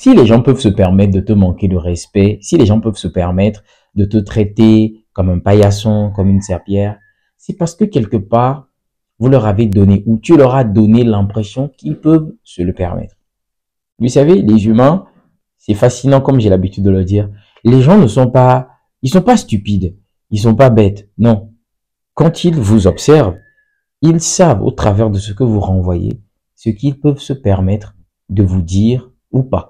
Si les gens peuvent se permettre de te manquer de respect, si les gens peuvent se permettre de te traiter comme un paillasson, comme une serpillière, c'est parce que quelque part, vous leur avez donné ou tu leur as donné l'impression qu'ils peuvent se le permettre. Vous savez, les humains, c'est fascinant comme j'ai l'habitude de le dire. Les gens ils sont pas stupides, ils sont pas bêtes. Non. Quand ils vous observent, ils savent au travers de ce que vous renvoyez, ce qu'ils peuvent se permettre de vous dire ou pas.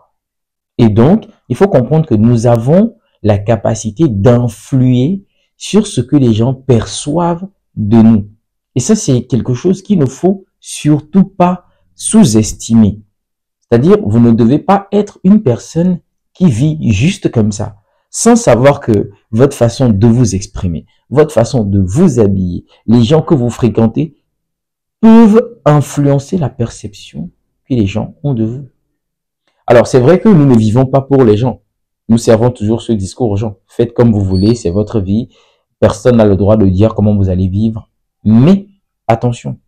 Et donc, il faut comprendre que nous avons la capacité d'influer sur ce que les gens perçoivent de nous. Et ça, c'est quelque chose qu'il ne faut surtout pas sous-estimer. C'est-à-dire, vous ne devez pas être une personne qui vit juste comme ça, sans savoir que votre façon de vous exprimer, votre façon de vous habiller, les gens que vous fréquentez peuvent influencer la perception que les gens ont de vous. Alors, c'est vrai que nous ne vivons pas pour les gens. Nous servons toujours ce discours aux gens. Faites comme vous voulez, c'est votre vie. Personne n'a le droit de dire comment vous allez vivre. Mais, attention,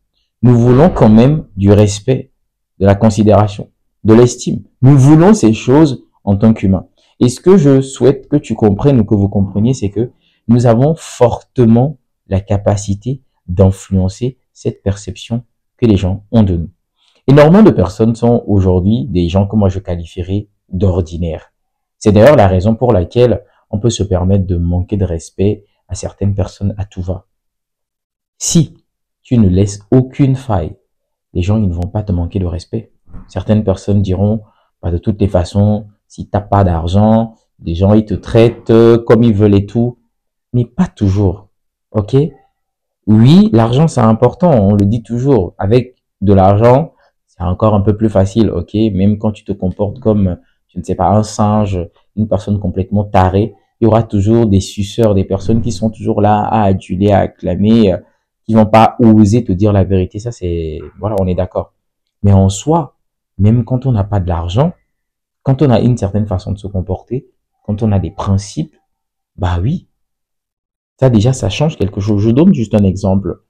nous voulons quand même du respect, de la considération, de l'estime. Nous voulons ces choses en tant qu'humains. Et ce que je souhaite que tu comprennes ou que vous compreniez, c'est que nous avons fortement la capacité d'influencer cette perception que les gens ont de nous. Énormément de personnes sont aujourd'hui des gens que moi je qualifierais d'ordinaires. C'est d'ailleurs la raison pour laquelle on peut se permettre de manquer de respect à certaines personnes à tout va. Si tu ne laisses aucune faille, les gens ils ne vont pas te manquer de respect. Certaines personnes diront, bah, de toutes les façons, si t'as pas d'argent, les gens ils te traitent comme ils veulent et tout, mais pas toujours. Ok? Oui, l'argent c'est important, on le dit toujours. Avec de l'argent, c'est encore un peu plus facile, ok? Même quand tu te comportes comme, je ne sais pas, un singe, une personne complètement tarée, il y aura toujours des suceurs, des personnes qui sont toujours là à aduler, à acclamer, qui vont pas oser te dire la vérité. Ça, c'est, voilà, on est d'accord. Mais en soi, même quand on n'a pas de l'argent, quand on a une certaine façon de se comporter, quand on a des principes, bah oui, ça déjà, ça change quelque chose. Je donne juste un exemple.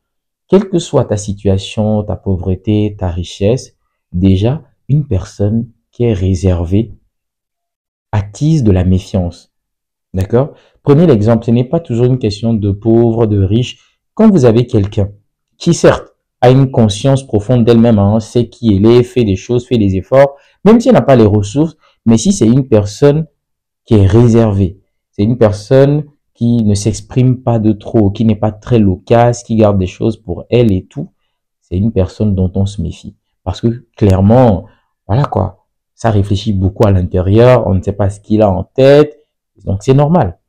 Quelle que soit ta situation, ta pauvreté, ta richesse, déjà, une personne qui est réservée attise de la méfiance. D'accord? Prenez l'exemple, ce n'est pas toujours une question de pauvre, de riche. Quand vous avez quelqu'un qui, certes, a une conscience profonde d'elle-même, hein, sait qui elle est, fait des choses, fait des efforts, même si elle n'a pas les ressources, mais si c'est une personne qui est réservée, c'est une personne qui ne s'exprime pas de trop, qui n'est pas très loquace, qui garde des choses pour elle et tout, c'est une personne dont on se méfie. Parce que clairement, voilà quoi, ça réfléchit beaucoup à l'intérieur, on ne sait pas ce qu'il a en tête, donc c'est normal.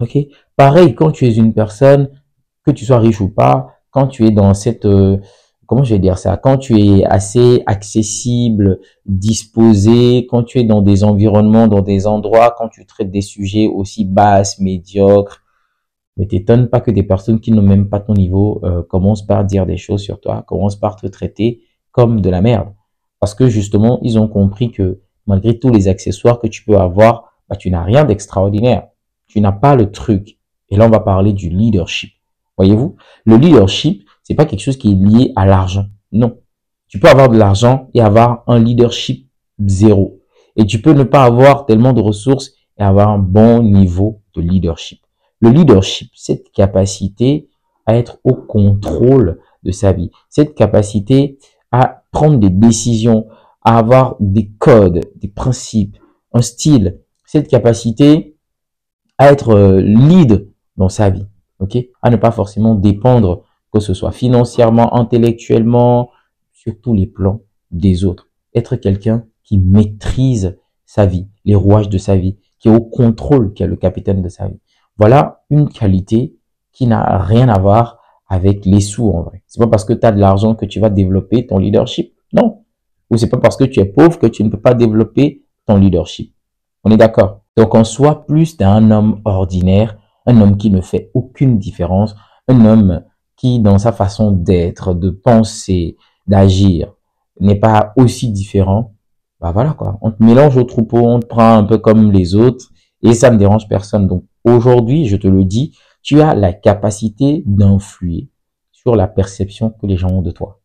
Ok? Pareil, quand tu es une personne, que tu sois riche ou pas, quand tu es dans cette, comment je vais dire ça, quand tu es assez accessible, disposé, quand tu es dans des environnements, dans des endroits, quand tu traites des sujets aussi basses, médiocres, ne t'étonne pas que des personnes qui n'ont même pas ton niveau commencent par dire des choses sur toi, commencent par te traiter comme de la merde. Parce que justement, ils ont compris que malgré tous les accessoires que tu peux avoir, bah, tu n'as rien d'extraordinaire. Tu n'as pas le truc. Et là, on va parler du leadership. Voyez-vous, le leadership, c'est pas quelque chose qui est lié à l'argent. Non. Tu peux avoir de l'argent et avoir un leadership zéro. Et tu peux ne pas avoir tellement de ressources et avoir un bon niveau de leadership. Le leadership, cette capacité à être au contrôle de sa vie, cette capacité à prendre des décisions, à avoir des codes, des principes, un style, cette capacité à être lead dans sa vie, ok, à ne pas forcément dépendre, que ce soit financièrement, intellectuellement, sur tous les plans des autres. Être quelqu'un qui maîtrise sa vie, les rouages de sa vie, qui est au contrôle, qui est le capitaine de sa vie. Voilà une qualité qui n'a rien à voir avec les sous en vrai. C'est pas parce que tu as de l'argent que tu vas développer ton leadership. Non. Ou c'est pas parce que tu es pauvre que tu ne peux pas développer ton leadership. On est d'accord. Donc, on soit plus d'un homme ordinaire, un homme qui ne fait aucune différence, un homme qui, dans sa façon d'être, de penser, d'agir, n'est pas aussi différent. Bah voilà quoi. On te mélange au troupeau, on te prend un peu comme les autres et ça ne dérange personne. Donc, aujourd'hui, je te le dis, tu as la capacité d'influer sur la perception que les gens ont de toi.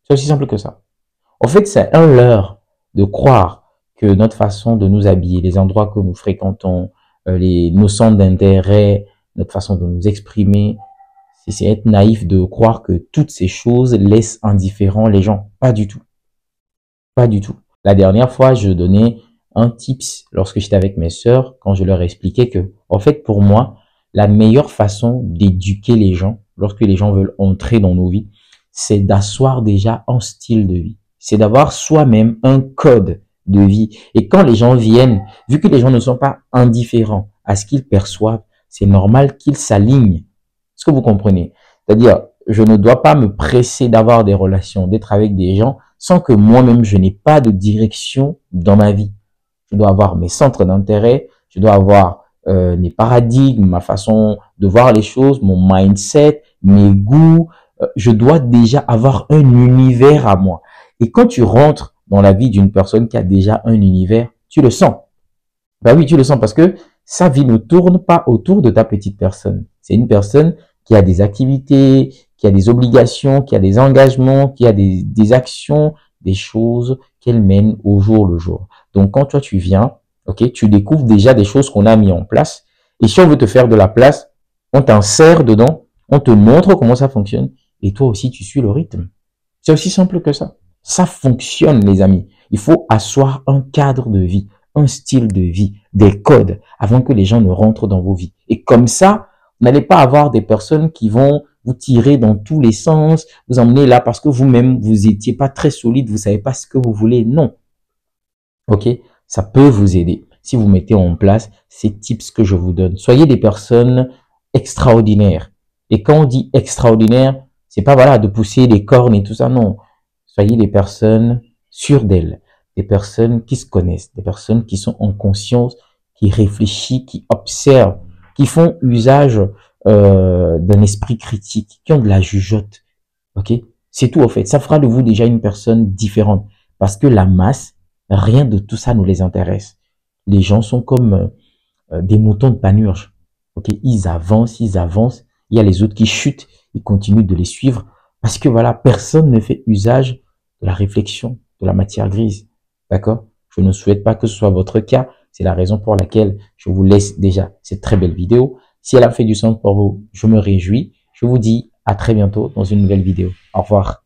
C'est aussi simple que ça. En fait, c'est un leurre de croire que notre façon de nous habiller, les endroits que nous fréquentons, nos centres d'intérêt, notre façon de nous exprimer, c'est être naïf de croire que toutes ces choses laissent indifférents les gens. Pas du tout. Pas du tout. La dernière fois, je donnais un tips lorsque j'étais avec mes sœurs, quand je leur expliquais que, en fait, pour moi, la meilleure façon d'éduquer les gens, lorsque les gens veulent entrer dans nos vies, c'est d'asseoir déjà un style de vie. C'est d'avoir soi-même un code de vie. Et quand les gens viennent, vu que les gens ne sont pas indifférents à ce qu'ils perçoivent, c'est normal qu'ils s'alignent. Est-ce que vous comprenez? C'est-à-dire, je ne dois pas me presser d'avoir des relations, d'être avec des gens sans que moi-même, je n'ai pas de direction dans ma vie. Je dois avoir mes centres d'intérêt, je dois avoir mes paradigmes, ma façon de voir les choses, mon mindset, mes goûts. Je dois déjà avoir un univers à moi. Et quand tu rentres dans la vie d'une personne qui a déjà un univers, tu le sens. Ben oui, tu le sens parce que sa vie ne tourne pas autour de ta petite personne. C'est une personne qui a des activités, qui a des obligations, qui a des engagements, qui a des actions, des choses qu'elle mène au jour le jour. Donc, quand toi, tu viens, ok, tu découvres déjà des choses qu'on a mis en place. Et si on veut te faire de la place, on t'insère dedans, on te montre comment ça fonctionne. Et toi aussi, tu suis le rythme. C'est aussi simple que ça. Ça fonctionne, les amis. Il faut asseoir un cadre de vie, un style de vie, des codes, avant que les gens ne rentrent dans vos vies. Et comme ça, vous n'allez pas avoir des personnes qui vont vous tirer dans tous les sens, vous emmener là parce que vous-même, vous étiez pas très solide, vous savez pas ce que vous voulez. Non. Ok? Ça peut vous aider si vous mettez en place ces tips que je vous donne. Soyez des personnes extraordinaires. Et quand on dit extraordinaire, c'est pas voilà de pousser les cornes et tout ça, non. Soyez des personnes sûres d'elles, des personnes qui se connaissent, des personnes qui sont en conscience, qui réfléchissent, qui observent, qui font usage d'un esprit critique, qui ont de la jugeote. Ok? C'est tout en fait. Ça fera de vous déjà une personne différente. Parce que la masse, rien de tout ça nous les intéresse. Les gens sont comme des moutons de panurge. Ok? Ils avancent, ils avancent. Il y a les autres qui chutent. Ils continuent de les suivre. Parce que voilà, personne ne fait usage de la réflexion, de la matière grise. D'accord? Je ne souhaite pas que ce soit votre cas. C'est la raison pour laquelle je vous laisse déjà cette très belle vidéo. Si elle a fait du sens pour vous, je me réjouis. Je vous dis à très bientôt dans une nouvelle vidéo. Au revoir.